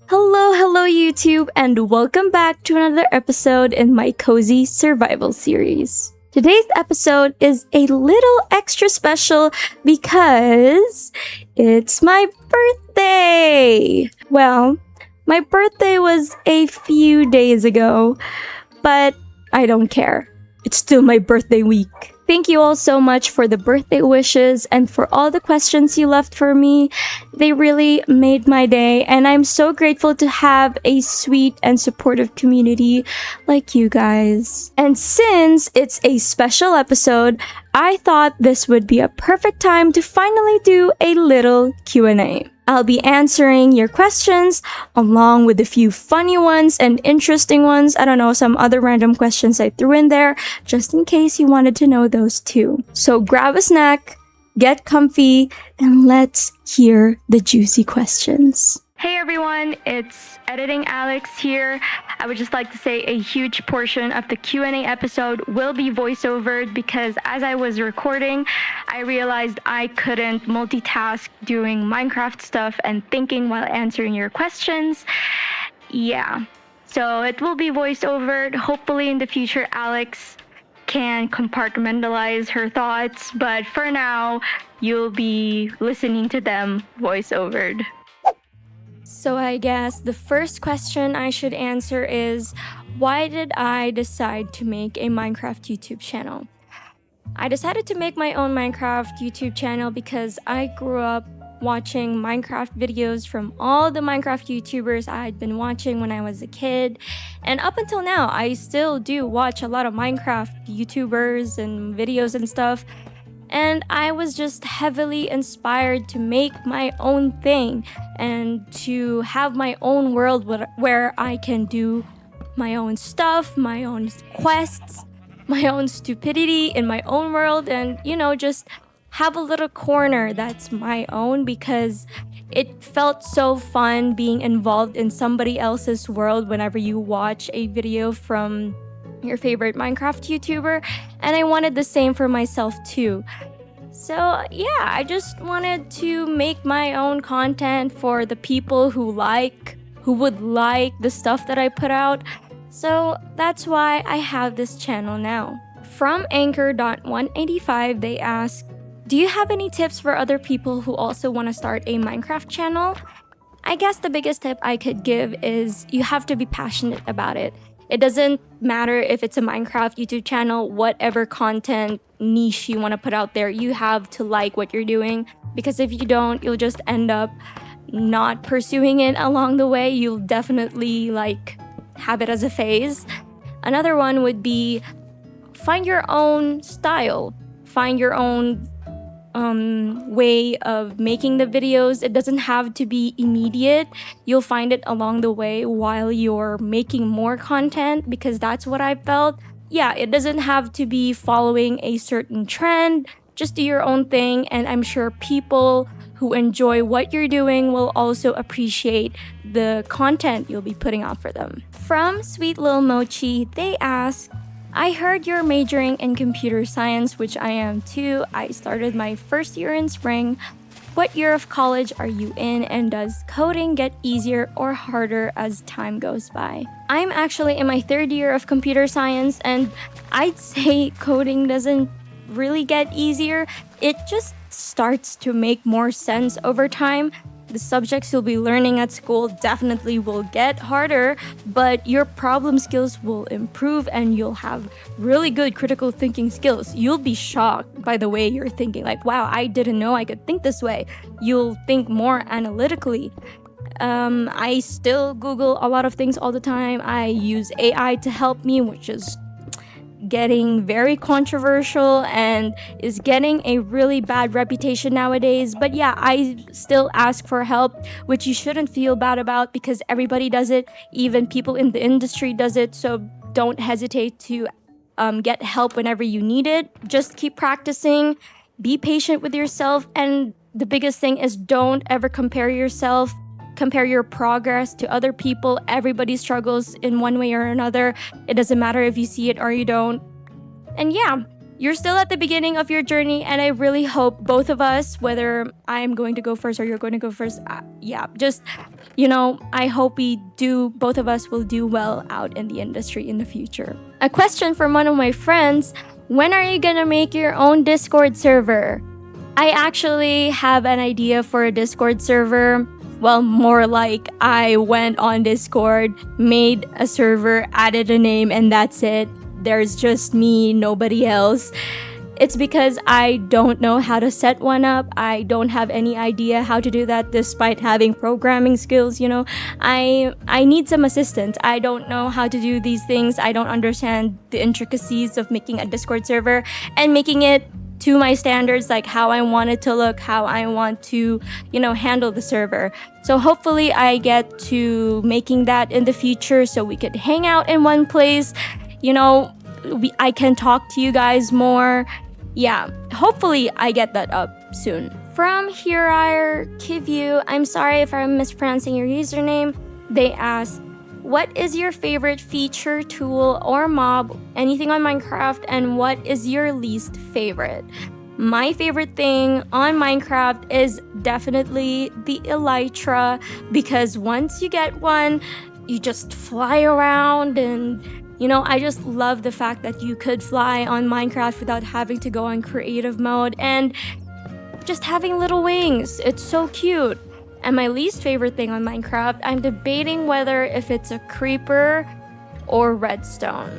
Hello, YouTube, and welcome back to another episode in my cozy survival series. Today's episode is a little extra special because it's my birthday. Well, my birthday was a few days ago, but I don't care. It's still my birthday week. Thank you all so much for the birthday wishes and for all the questions you left for me. They really made my day, and I'm so grateful to have a sweet and supportive community like you guys. And since it's a special episode, I thought this would be a perfect time to finally do a little Q&A. I'll be answering your questions along with a few funny ones and interesting ones. I don't know, some other random questions I threw in there just in case you wanted to know those too. So grab a snack, get comfy, and let's hear the juicy questions. Hey everyone, it's Editing Alex here. I would just like to say a huge portion of the Q&A episode will be voiceovered because as I was recording, I realized I couldn't multitask doing Minecraft stuff and thinking while answering your questions. Yeah, so it will be voiceovered. Hopefully in the future, Alex can compartmentalize her thoughts, but for now, you'll be listening to them voiceovered. So I guess the first question I should answer is, why did I decide to make a Minecraft YouTube channel? I decided to make my own Minecraft YouTube channel because I grew up watching Minecraft videos from all the Minecraft YouTubers I'd been watching when I was a kid. And up until now, I still do watch a lot of Minecraft YouTubers and videos and stuff. And I was just heavily inspired to make my own thing and to have my own world where I can do my own stuff, my own quests, my own stupidity in my own world, and just have a little corner that's my own because it felt so fun being involved in somebody else's world whenever you watch a video from your favorite Minecraft YouTuber, and I wanted the same for myself too. So yeah, I just wanted to make my own content for the people who would like the stuff that I put out. So that's why I have this channel now. From Anchor.185, they ask, do you have any tips for other people who also want to start a Minecraft channel? I guess the biggest tip I could give is you have to be passionate about it. It doesn't matter if it's a Minecraft YouTube channel, whatever content niche you want to put out there, you have to like what you're doing, because if you don't, you'll just end up not pursuing it along the way. You'll definitely have it as a phase. Another one would be find your own style, find your own way of making the videos. It doesn't have to be immediate. You'll find it along the way while you're making more content, because that's what I felt. Yeah, it doesn't have to be following a certain trend. Just do your own thing, and I'm sure people who enjoy what you're doing will also appreciate the content you'll be putting out for them. From Sweet Lil Mochi, they ask, I heard you're majoring in computer science, which I am too. I started my first year in spring. What year of college are you in, and does coding get easier or harder as time goes by? I'm actually in my third year of computer science, and I'd say coding doesn't really get easier. It just starts to make more sense over time. The subjects you'll be learning at school definitely will get harder, but your problem skills will improve and you'll have really good critical thinking skills. You'll be shocked by the way you're thinking. Wow, I didn't know I could think this way. You'll think more analytically. I still Google a lot of things all the time. I use AI to help me, which is getting very controversial and is getting a really bad reputation nowadays. But yeah, I still ask for help, which you shouldn't feel bad about because everybody does it. Even people in the industry does it. So don't hesitate to get help whenever you need it. Just keep practicing, be patient with yourself, and the biggest thing is don't ever compare your progress to other people. Everybody struggles in one way or another. It doesn't matter if you see it or you don't. And yeah, you're still at the beginning of your journey, and I really hope both of us, whether I'm going to go first or you're going to go first, I hope both of us will do well out in the industry in the future. A question from one of my friends: when are you gonna make your own Discord server? I actually have an idea for a Discord server. Well, more like I went on Discord, made a server, added a name, and that's it. There's just me, nobody else. It's because I don't know how to set one up. I don't have any idea how to do that despite having programming skills, I need some assistance. I don't know how to do these things. I don't understand the intricacies of making a Discord server and making it to my standards, like how I want it to look, how I want to, handle the server. So hopefully I get to making that in the future so we could hang out in one place. I can talk to you guys more. Yeah, hopefully I get that up soon. From Hirire Kivyu, I'm sorry if I'm mispronouncing your username. They ask, what is your favorite feature, tool, or mob, anything on Minecraft, and what is your least favorite? My favorite thing on Minecraft is definitely the elytra, because once you get one, you just fly around and I just love the fact that you could fly on Minecraft without having to go on creative mode and just having little wings. It's so cute. And my least favorite thing on Minecraft, I'm debating whether if it's a creeper or redstone.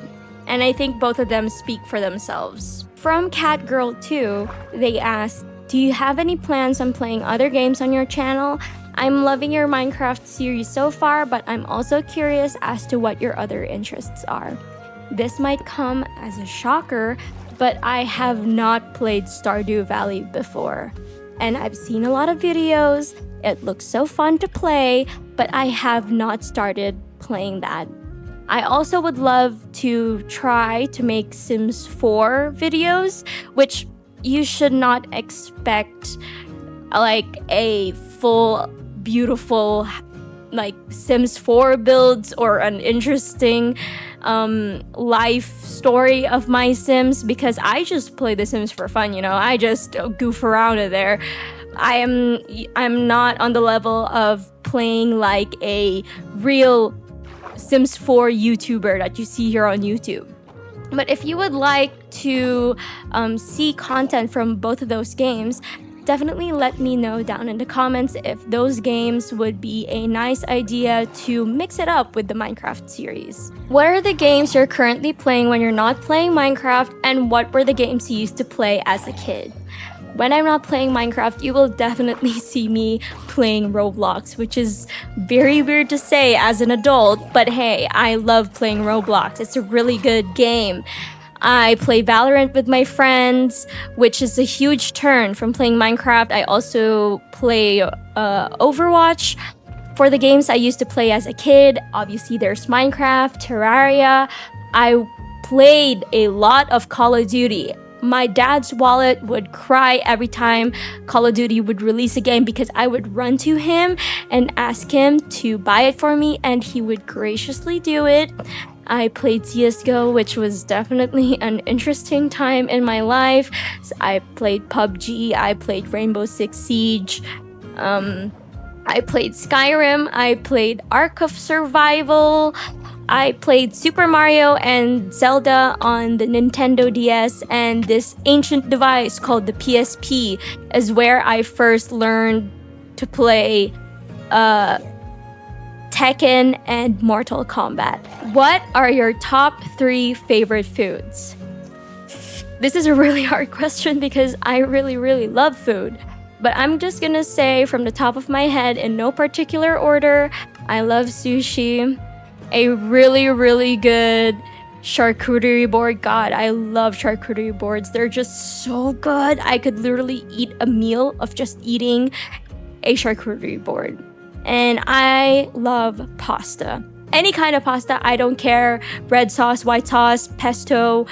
And I think both of them speak for themselves. From Catgirl2, they asked, do you have any plans on playing other games on your channel? I'm loving your Minecraft series so far, but I'm also curious as to what your other interests are. This might come as a shocker, but I have not played Stardew Valley before. And I've seen a lot of videos. It looks so fun to play, but I have not started playing that. I also would love to try to make Sims 4 videos, which you should not expect like a full, beautiful Sims 4 builds or an interesting life story of my Sims, because I just play The Sims for fun, I just goof around in there. I'm not on the level of playing like a real Sims 4 YouTuber that you see here on YouTube. But if you would like to see content from both of those games, definitely let me know down in the comments if those games would be a nice idea to mix it up with the Minecraft series. What are the games you're currently playing when you're not playing Minecraft, and what were the games you used to play as a kid? When I'm not playing Minecraft, you will definitely see me playing Roblox, which is very weird to say as an adult, but hey, I love playing Roblox. It's a really good game. I play Valorant with my friends, which is a huge turn from playing Minecraft. I also play Overwatch. For the games I used to play as a kid, obviously there's Minecraft, Terraria. I played a lot of Call of Duty. My dad's wallet would cry every time Call of Duty would release a game because I would run to him and ask him to buy it for me, and he would graciously do it. I played CSGO, which was definitely an interesting time in my life. I played PUBG, I played Rainbow Six Siege, I played Skyrim, I played Ark of Survival, I played Super Mario and Zelda on the Nintendo DS, and this ancient device called the PSP is where I first learned to play Tekken and Mortal Kombat. What are your top 3 favorite foods? This is a really hard question because I really love food. But I'm just gonna say from the top of my head, in no particular order, I love sushi. A really good charcuterie board. God, I love charcuterie boards. They're just so good. I could literally eat a meal of just eating a charcuterie board. And I love pasta. Any kind of pasta, I don't care. Red sauce, white sauce, pesto,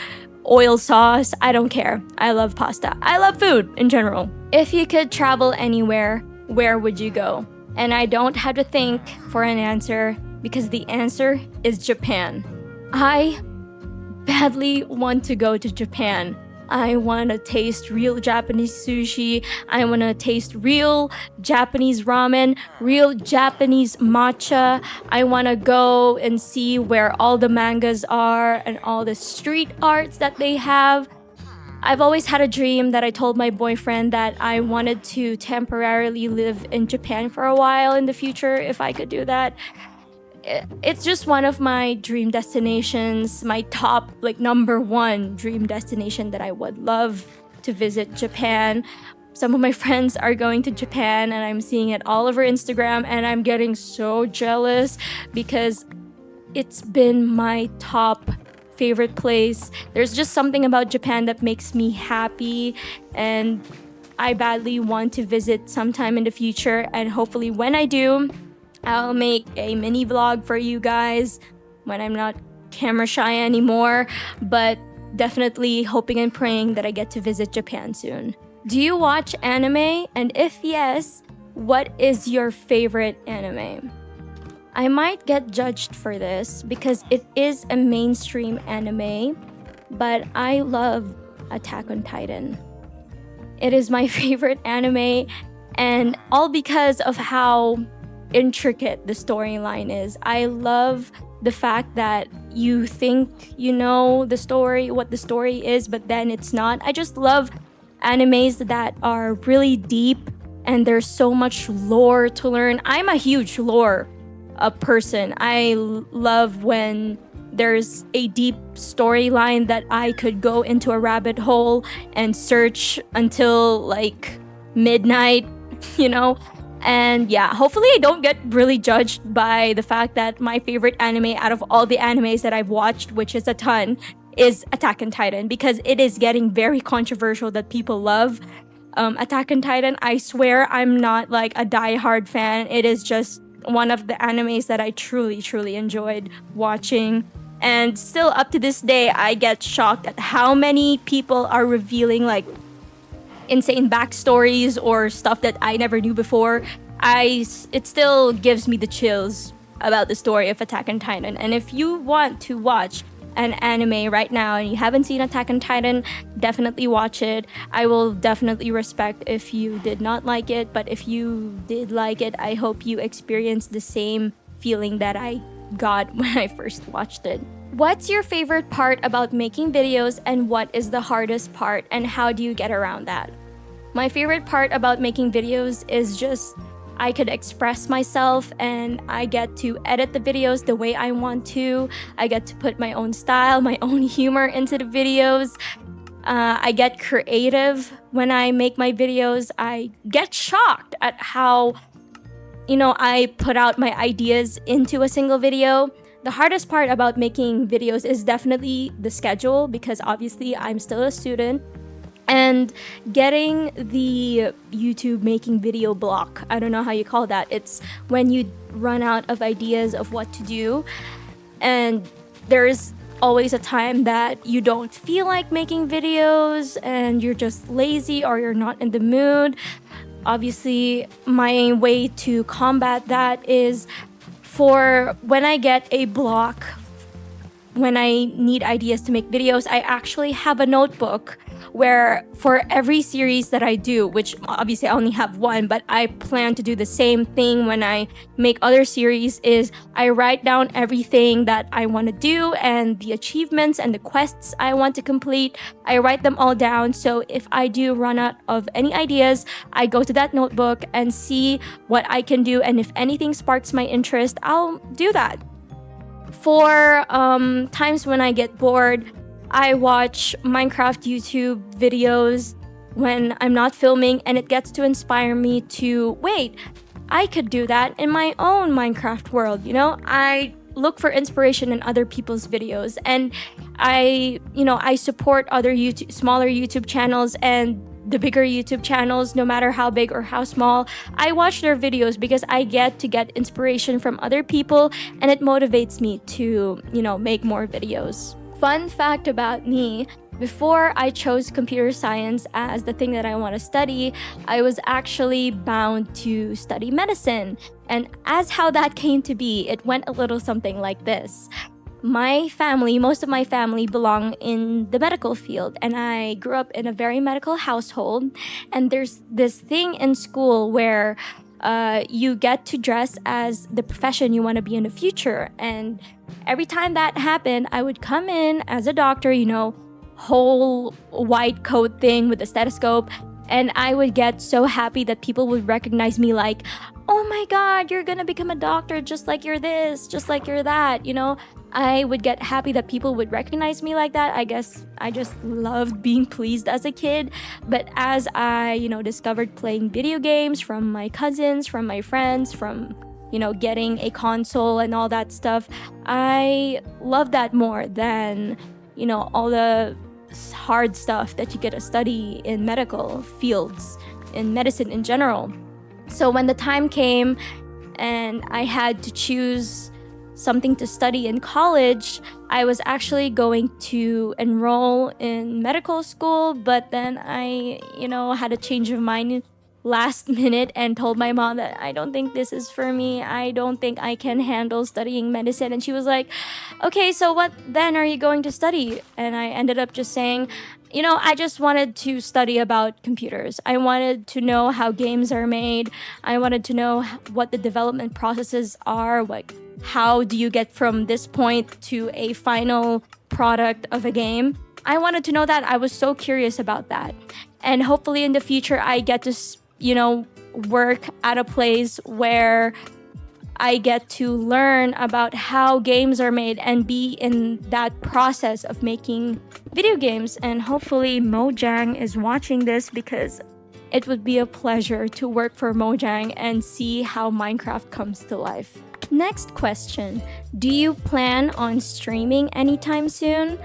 oil sauce, I don't care. I love pasta. I love food in general. If you could travel anywhere, where would you go? And I don't have to think for an answer because the answer is Japan. I badly want to go to Japan. I want to taste real Japanese sushi. I want to taste real Japanese ramen, real Japanese matcha. I want to go and see where all the mangas are and all the street arts that they have. I've always had a dream that I told my boyfriend that I wanted to temporarily live in Japan for a while in the future if I could do that. It's just one of my dream destinations, my top, like, number one dream destination that I would love to visit Japan. Some of my friends are going to Japan and I'm seeing it all over Instagram and I'm getting so jealous because it's been my top favorite place. There's just something about Japan that makes me happy, and I badly want to visit sometime in the future. And hopefully when I do, I'll make a mini vlog for you guys when I'm not camera shy anymore, but definitely hoping and praying that I get to visit Japan soon. Do you watch anime? And if yes, what is your favorite anime? I might get judged for this because it is a mainstream anime, but I love Attack on Titan. It is my favorite anime, and all because of how intricate the storyline is. I love the fact that you think you know the story, what the story is, but then it's not. I just love animes that are really deep and there's so much lore to learn. I'm a huge lore person. I love when there's a deep storyline that I could go into a rabbit hole and search until like midnight, you know? And yeah, hopefully I don't get really judged by the fact that my favorite anime out of all the animes that I've watched, which is a ton, is Attack on Titan, because it is getting very controversial that people love Attack on Titan. I swear I'm not like a die-hard fan. It is just one of the animes that I truly enjoyed watching. And still up to this day, I get shocked at how many people are revealing like insane backstories or stuff that I never knew before. It still gives me the chills about the story of Attack on Titan. And if you want to watch an anime right now and you haven't seen Attack on Titan, definitely watch it. I will definitely respect if you did not like it, but if you did like it, I hope you experienced the same feeling that I got when I first watched it. What's your favorite part about making videos, and what is the hardest part, and how do you get around that? My favorite part about making videos is just I could express myself and I get to edit the videos the way I want to. I get to put my own style, my own humor into the videos. I get creative when I make my videos. I get shocked at how, I put out my ideas into a single video. The hardest part about making videos is definitely the schedule, because obviously I'm still a student. And getting the YouTube making video block. I don't know how you call that. It's when you run out of ideas of what to do. And there's always a time that you don't feel like making videos and you're just lazy or you're not in the mood. Obviously, my way to combat that is for when I get a block, when I need ideas to make videos, I actually have a notebook where for every series that I do, which obviously I only have one, but I plan to do the same thing when I make other series, is I write down everything that I want to do and the achievements and the quests I want to complete. I write them all down, so if I do run out of any ideas, I go to that notebook and see what I can do, and if anything sparks my interest, I'll do that. For times when I get bored, I watch Minecraft YouTube videos when I'm not filming, and it gets to inspire me to, wait, I could do that in my own Minecraft world, I look for inspiration in other people's videos, and I support other smaller YouTube channels and the bigger YouTube channels, no matter how big or how small. I watch their videos because I get to get inspiration from other people, and it motivates me to, make more videos. Fun fact about me, before I chose computer science as the thing that I want to study, I was actually bound to study medicine. And as how that came to be, it went a little something like this. my family, most of my family belong in the medical field, and I grew up in a very medical household. And there's this thing in school where you get to dress as the profession you want to be in the future. And every time that happened, I would come in as a doctor, whole white coat thing with a stethoscope. And I would get so happy that people would recognize me like, oh my God, you're gonna become a doctor just like you're this, just like you're that, I would get happy that people would recognize me like that. I guess I just loved being pleased as a kid. But as I, discovered playing video games from my cousins, from my friends, from, getting a console and all that stuff, I love that more than, all the hard stuff that you get to study in medical fields, in medicine in general. So when the time came and I had to choose something to study in college, I was actually going to enroll in medical school, but then I, had a change of mind last minute and told my mom that I don't think this is for me. I don't think I can handle studying medicine. And she was like, okay, so what then are you going to study? And I ended up just saying, I just wanted to study about computers. I wanted to know how games are made. I wanted to know what the development processes are, how do you get from this point to a final product of a game. I wanted to know that. I was so curious about that. And hopefully in the future, I get to, work at a place where I get to learn about how games are made and be in that process of making video games. And hopefully Mojang is watching this, because it would be a pleasure to work for Mojang and see how Minecraft comes to life. Next question. Do you plan on streaming anytime soon?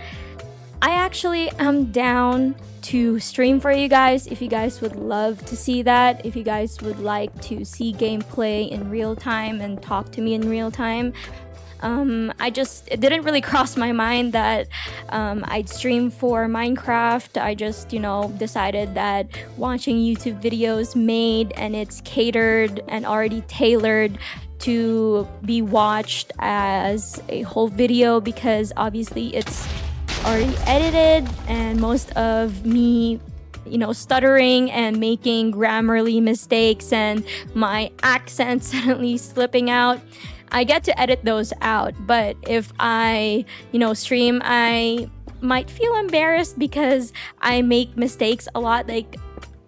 I actually am down to stream for you guys if you guys would love to see that. If you guys would like to see gameplay in real time and talk to me in real time. It didn't really cross my mind that I'd stream for Minecraft. I just, decided that watching YouTube videos made and it's catered and already tailored to be watched as a whole video, because obviously it's already edited, and most of me stuttering and making grammarly mistakes and my accent suddenly slipping out, I get to edit those out. But if I stream, I might feel embarrassed because I make mistakes a lot. Like,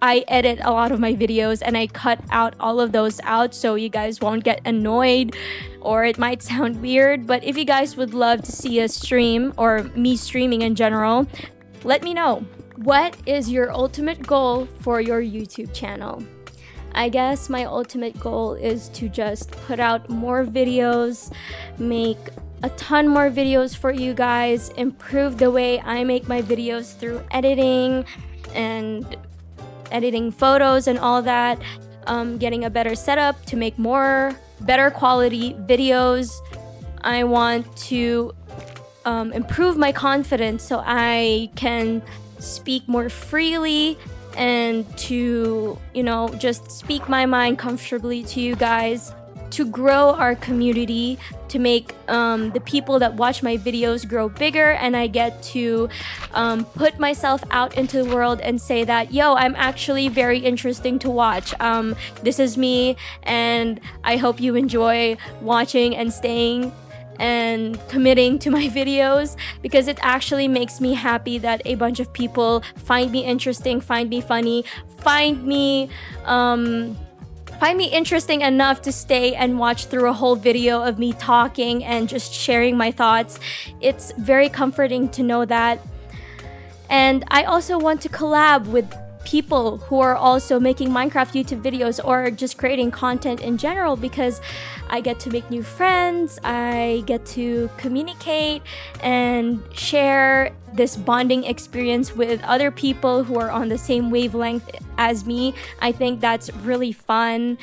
I edit a lot of my videos and I cut out all of those out so you guys won't get annoyed, or it might sound weird. But if you guys would love to see us stream, or me streaming in general, let me know. What is your ultimate goal for your YouTube channel? I guess my ultimate goal is to just put out more videos, make a ton more videos for you guys, improve the way I make my videos through editing and editing photos and all that, getting a better setup to make better quality videos. I want to improve my confidence so I can speak more freely and to, just speak my mind comfortably to you guys, to grow our community, to make the people that watch my videos grow bigger, and I get to put myself out into the world and say that, yo, I'm actually very interesting to watch. This is me, and I hope you enjoy watching and staying and committing to my videos, because it actually makes me happy that a bunch of people find me interesting, find me funny, find me interesting enough to stay and watch through a whole video of me talking and just sharing my thoughts. It's very comforting to know that. And I also want to collab with people who are also making Minecraft YouTube videos or just creating content in general, because I get to make new friends, I get to communicate and share this bonding experience with other people who are on the same wavelength as me. I think that's really fun.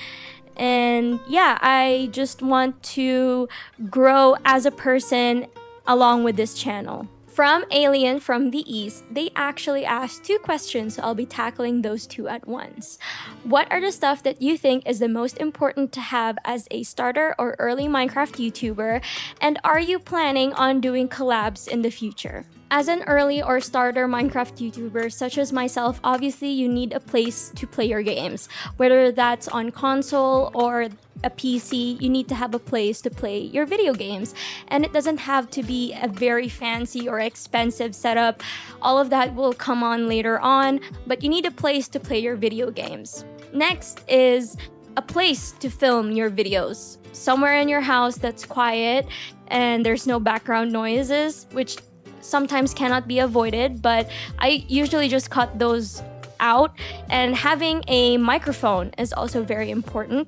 And yeah, I just want to grow as a person along with this channel. From Alien from the East, they actually asked 2 questions, so I'll be tackling those 2 at once. What are the stuff that you think is the most important to have as a starter or early Minecraft YouTuber? And are you planning on doing collabs in the future? As an early or starter Minecraft YouTuber such as myself, obviously you need a place to play your games. Whether that's on console or a PC, you need to have a place to play your video games. And it doesn't have to be a very fancy or expensive setup. All of that will come on later on, but you need a place to play your video games. Next is a place to film your videos. Somewhere in your house that's quiet and there's no background noises, which sometimes cannot be avoided, but I usually just cut those out. And having a microphone is also very important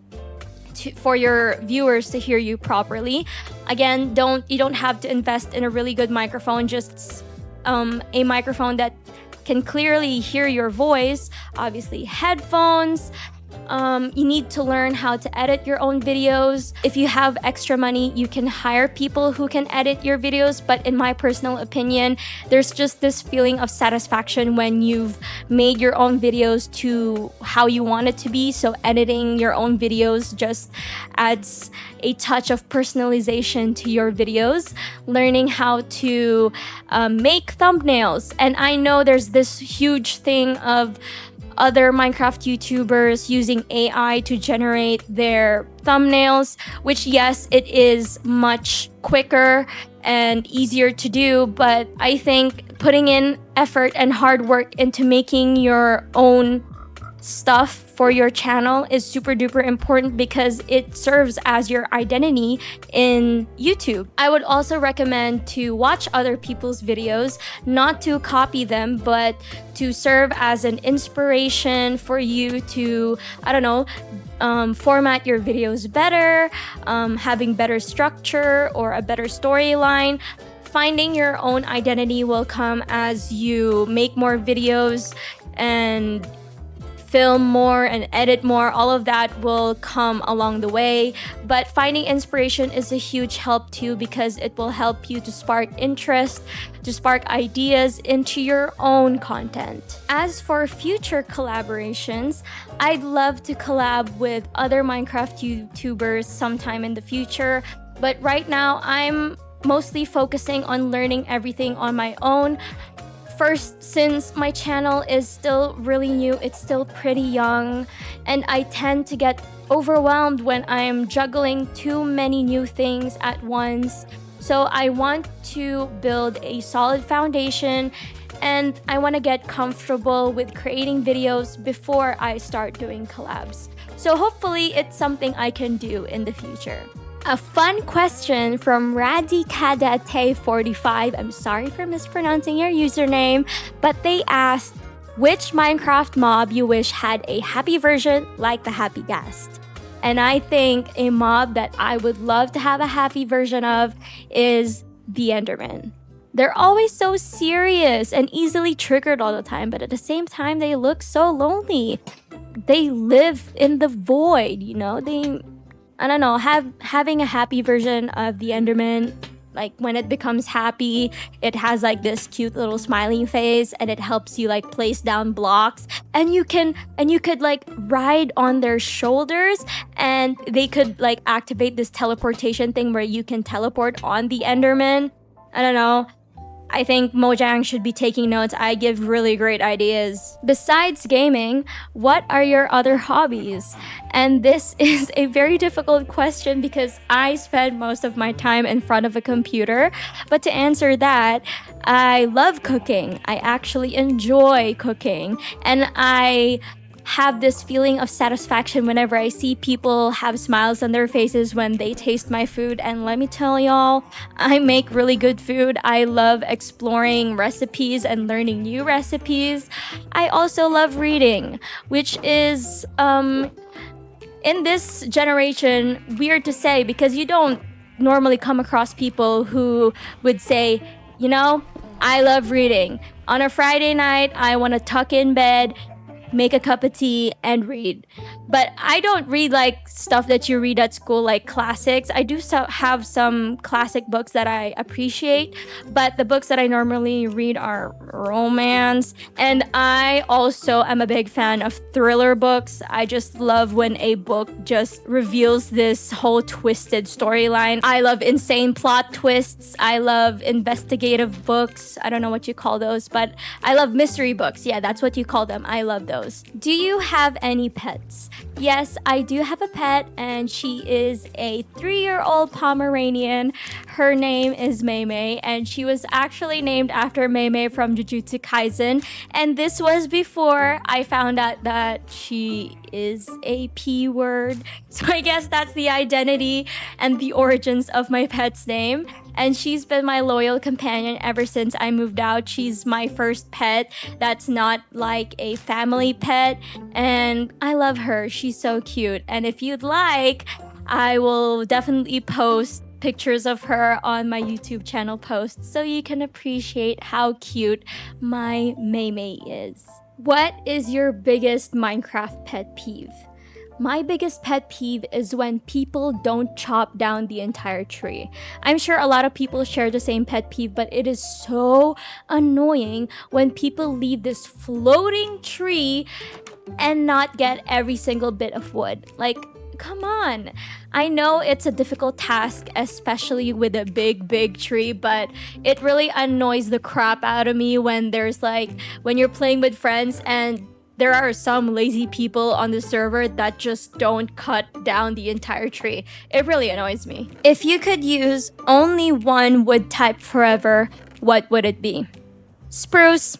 for your viewers to hear you properly. Again, you don't have to invest in a really good microphone, just a microphone that can clearly hear your voice. Obviously, headphones. You need to learn how to edit your own videos. If you have extra money, you can hire people who can edit your videos. But in my personal opinion, there's just this feeling of satisfaction when you've made your own videos to how you want it to be. So editing your own videos just adds a touch of personalization to your videos. Learning how to make thumbnails. And I know there's this huge thing of other Minecraft YouTubers using AI to generate their thumbnails, which yes, it is much quicker and easier to do, but I think putting in effort and hard work into making your own stuff for your channel is super duper important because it serves as your identity in YouTube. I would also recommend to watch other people's videos, not to copy them, but to serve as an inspiration for you to, format your videos better, having better structure or a better storyline. Finding your own identity will come as you make more videos and film more and edit more. All of that will come along the way, but finding inspiration is a huge help too, because it will help you to spark interest, to spark ideas into your own content. As for future collaborations, I'd love to collab with other Minecraft YouTubers sometime in the future, but right now I'm mostly focusing on learning everything on my own. First, since my channel is still really new, it's still pretty young, and I tend to get overwhelmed when I'm juggling too many new things at once. So I want to build a solid foundation, and I want to get comfortable with creating videos before I start doing collabs. So hopefully it's something I can do in the future. A fun question from Radikadate45. I'm sorry for mispronouncing your username, but they asked which Minecraft mob you wish had a happy version like the Happy Ghast. And I think a mob that I would love to have a happy version of is the Enderman. They're always so serious and easily triggered all the time, but at the same time, they look so lonely. They live in the void, having a happy version of the Enderman, like when it becomes happy, it has like this cute little smiling face and it helps you like place down blocks, and you could like ride on their shoulders, and they could like activate this teleportation thing where you can teleport on the Enderman. I think Mojang should be taking notes. I give really great ideas. Besides gaming, what are your other hobbies? And this is a very difficult question because I spend most of my time in front of a computer. But to answer that, I love cooking. I actually enjoy cooking. And I have this feeling of satisfaction whenever I see people have smiles on their faces when they taste my food. And let me tell y'all, I make really good food. I love exploring recipes and learning new recipes. I also love reading, which is in this generation weird to say because you don't normally come across people who would say, I love reading. On a Friday night, I want to tuck in bed, make a cup of tea, and read. But I don't read like stuff that you read at school, like classics. I do have some classic books that I appreciate, but the books that I normally read are romance. And I also am a big fan of thriller books. I just love when a book just reveals this whole twisted storyline. I love insane plot twists. I love investigative books. I don't know what you call those, but I love mystery books. Yeah, that's what you call them. I love those. Do you have any pets? Yes, I do have a pet, and she is a 3-year-old Pomeranian. Her name is Maymay, and she was actually named after Maymay from Jujutsu Kaisen. And this was before I found out that she is a P word. So I guess that's the identity and the origins of my pet's name. And she's been my loyal companion ever since I moved out. She's my first pet that's not like a family pet. And I love her. She's so cute. And if you'd like, I will definitely post pictures of her on my YouTube channel posts so you can appreciate how cute my Maymay is. What is your biggest Minecraft pet peeve? My biggest pet peeve is when people don't chop down the entire tree. I'm sure a lot of people share the same pet peeve, but it is so annoying when people leave this floating tree and not get every single bit of wood. Like, come on. I know it's a difficult task, especially with a big tree, but it really annoys the crap out of me when when you're playing with friends and there are some lazy people on the server that just don't cut down the entire tree. It really annoys me. If you could use only one wood type forever, what would it be? Spruce.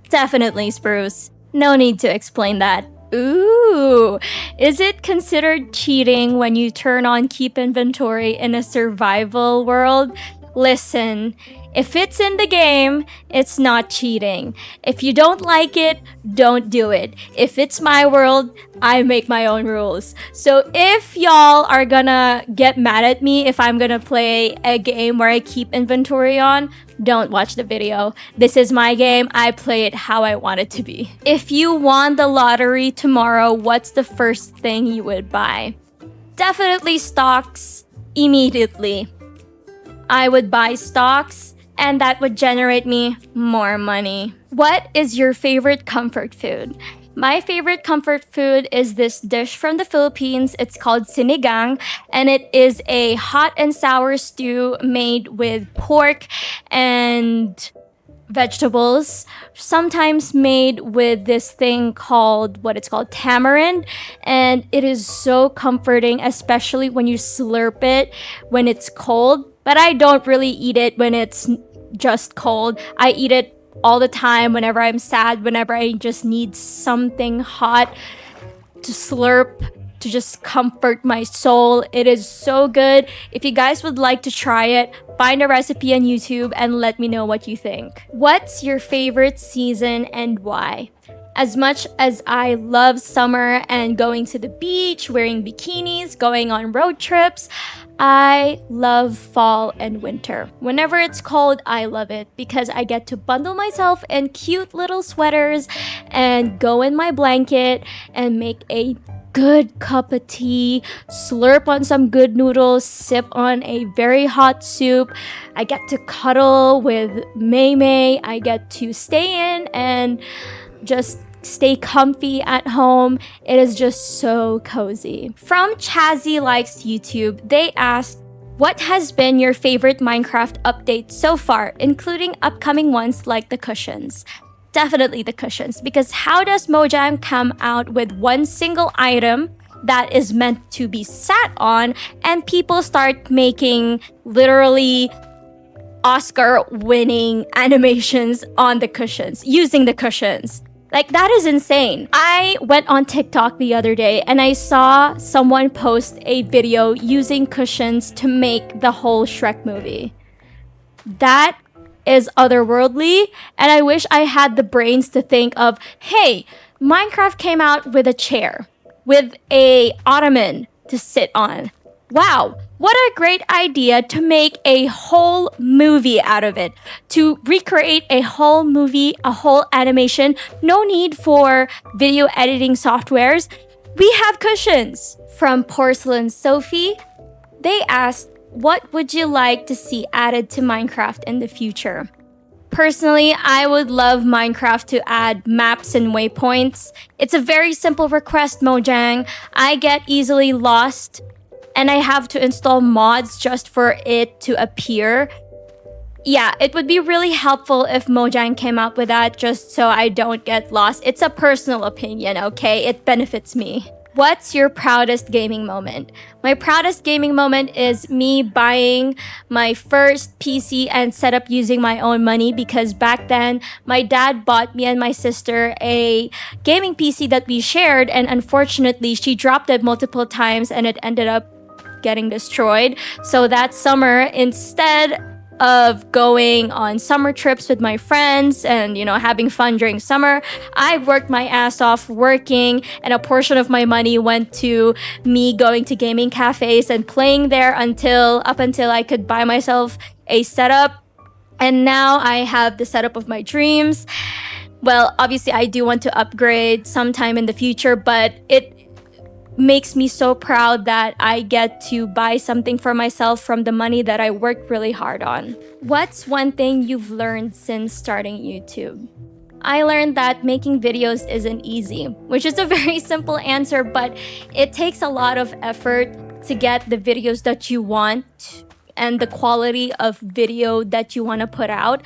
Definitely spruce. No need to explain that. Ooh, is it considered cheating when you turn on keep inventory in a survival world? Listen, if it's in the game, it's not cheating. If you don't like it, don't do it. If it's my world, I make my own rules. So if y'all are gonna get mad at me if I'm gonna play a game where I keep inventory on, don't watch the video. This is my game. I play it how I want it to be. If you won the lottery tomorrow, what's the first thing you would buy? Definitely stocks immediately. I would buy stocks, and that would generate me more money. What is your favorite comfort food? My favorite comfort food is this dish from the Philippines. It's called sinigang, and it is a hot and sour stew made with pork and vegetables, sometimes made with this thing called tamarind, and it is so comforting, especially when you slurp it when it's cold. But I don't really eat it when it's just cold. I eat it all the time whenever I'm sad, whenever I just need something hot to slurp to just comfort my soul. It is so good. If you guys would like to try it, find a recipe on YouTube and let me know what you think. What's your favorite season and why? As much as I love summer and going to the beach, wearing bikinis, going on road trips, I love fall and winter. Whenever it's cold, I love it because I get to bundle myself in cute little sweaters and go in my blanket and make a good cup of tea, slurp on some good noodles, sip on a very hot soup. I get to cuddle with Maymay. I get to stay in and just stay comfy at home. It is just so cozy. From Chazzy Likes YouTube, they asked, what has been your favorite Minecraft update so far, including upcoming ones like the cushions? Definitely the cushions, because how does Mojang come out with one single item that is meant to be sat on and people start making literally Oscar-winning animations on the cushions, using the cushions? Like, that is insane. I went on TikTok the other day and I saw someone post a video using cushions to make the whole Shrek movie. That is otherworldly, and I wish I had the brains to think of, hey, Minecraft came out with a chair, with a ottoman to sit on. Wow, What a great idea to make a whole movie out of it. To recreate a whole movie, a whole animation. No need for video editing softwares. We have cushions. From Porcelain Sophie, they asked, what would you like to see added to Minecraft in the future? Personally, I would love Minecraft to add maps and waypoints. It's a very simple request, Mojang. I get easily lost and I have to install mods just for it to appear. Yeah, it would be really helpful if Mojang came up with that just so I don't get lost. It's a personal opinion, okay? It benefits me. What's your proudest gaming moment? My proudest gaming moment is me buying my first PC and setup using my own money, because back then my dad bought me and my sister a gaming PC that we shared, and unfortunately she dropped it multiple times and it ended up getting destroyed. So that summer, instead of going on summer trips with my friends and, having fun during summer, I worked my ass off working, and a portion of my money went to me going to gaming cafes and playing there up until I could buy myself a setup. And now I have the setup of my dreams. Well, obviously I do want to upgrade sometime in the future, but it makes me so proud that I get to buy something for myself from the money that I worked really hard on. What's one thing you've learned since starting YouTube? I learned that making videos isn't easy, which is a very simple answer, but it takes a lot of effort to get the videos that you want and the quality of video that you want to put out.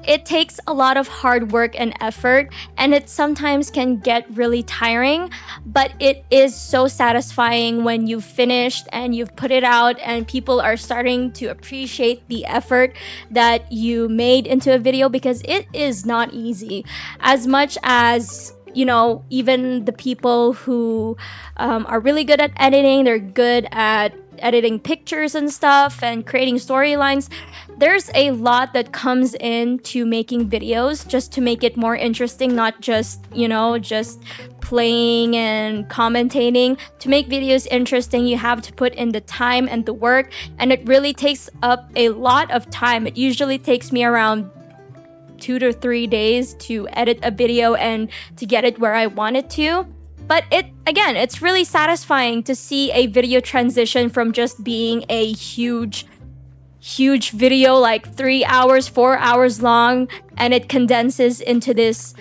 It takes a lot of hard work and effort, and it sometimes can get really tiring, but it is so satisfying when you've finished and you've put it out and people are starting to appreciate the effort that you made into a video, because it is not easy. As much as even the people who are really good at editing, they're good at editing pictures and stuff and creating storylines. There's a lot that comes into making videos just to make it more interesting, not just, just playing and commentating. To make videos interesting, you have to put in the time and the work, and it really takes up a lot of time. It usually takes me around 2 to 3 days to edit a video and to get it where I want it to. But it's really satisfying to see a video transition from just being a huge video, like 3 hours, 4 hours long, and it condenses into this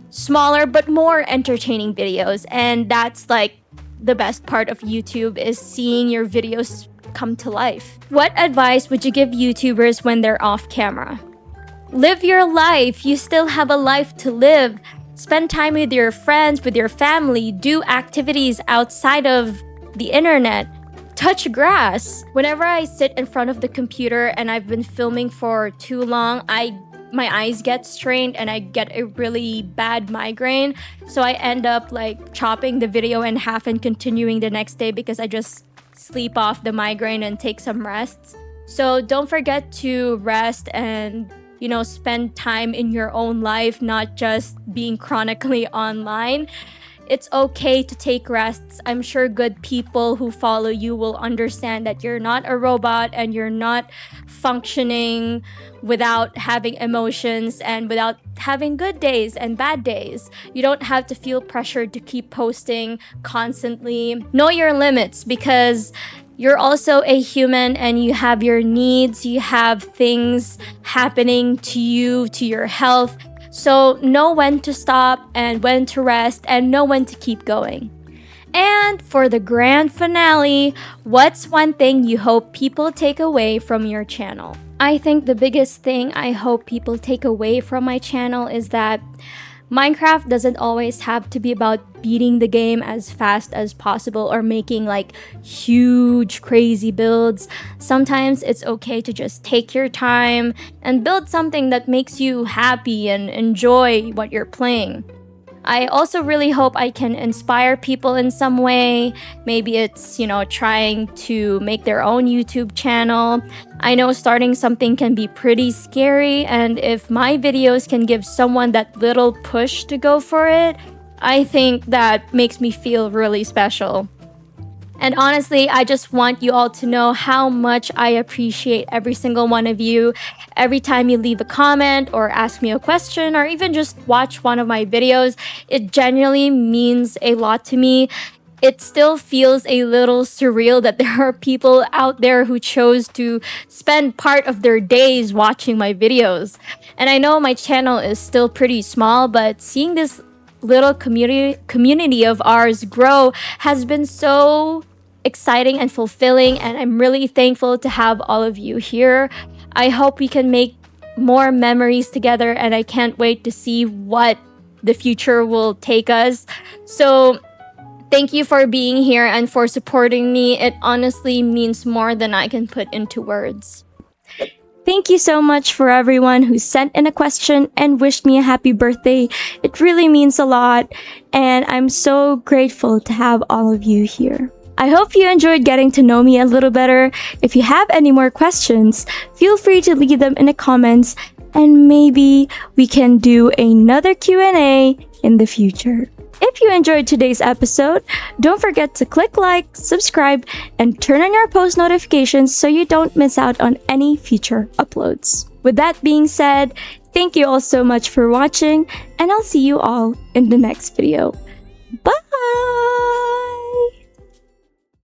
smaller but more entertaining videos. And that's like the best part of YouTube, is seeing your videos come to life. What advice would you give YouTubers when they're off camera? Live your life. You still have a life to live. Spend time with your friends, with your family. Do activities outside of the internet. Touch grass. Whenever I sit in front of the computer and I've been filming for too long, my eyes get strained and I get a really bad migraine. So I end up like chopping the video in half and continuing the next day, because I just sleep off the migraine and take some rests. So don't forget to rest and spend time in your own life, not just being chronically online. It's okay to take rests. I'm sure good people who follow you will understand that you're not a robot and you're not functioning without having emotions and without having good days and bad days. You don't have to feel pressured to keep posting constantly. Know your limits, because you're also a human and you have your needs, you have things happening to you, to your health. So know when to stop and when to rest, and know when to keep going. And for the grand finale, what's one thing you hope people take away from your channel? I think the biggest thing I hope people take away from my channel is that Minecraft doesn't always have to be about beating the game as fast as possible or making like huge crazy builds. Sometimes it's okay to just take your time and build something that makes you happy and enjoy what you're playing. I also really hope I can inspire people in some way. Maybe it's, trying to make their own YouTube channel. I know starting something can be pretty scary, and if my videos can give someone that little push to go for it, I think that makes me feel really special. And honestly, I just want you all to know how much I appreciate every single one of you. Every time you leave a comment or ask me a question or even just watch one of my videos, it genuinely means a lot to me. It still feels a little surreal that there are people out there who chose to spend part of their days watching my videos. And I know my channel is still pretty small, but seeing this little community of ours grow has been so exciting and fulfilling, and I'm really thankful to have all of you here. I hope we can make more memories together, and I can't wait to see what the future will take us. So thank you for being here and for supporting me. It honestly means more than I can put into words. Thank you so much for everyone who sent in a question and wished me a happy birthday. It really means a lot, and I'm so grateful to have all of you here. I hope you enjoyed getting to know me a little better. If you have any more questions, feel free to leave them in the comments, and maybe we can do another Q&A in the future. If you enjoyed today's episode, don't forget to click like, subscribe, and turn on your post notifications so you don't miss out on any future uploads. With that being said, thank you all so much for watching, and I'll see you all in the next video.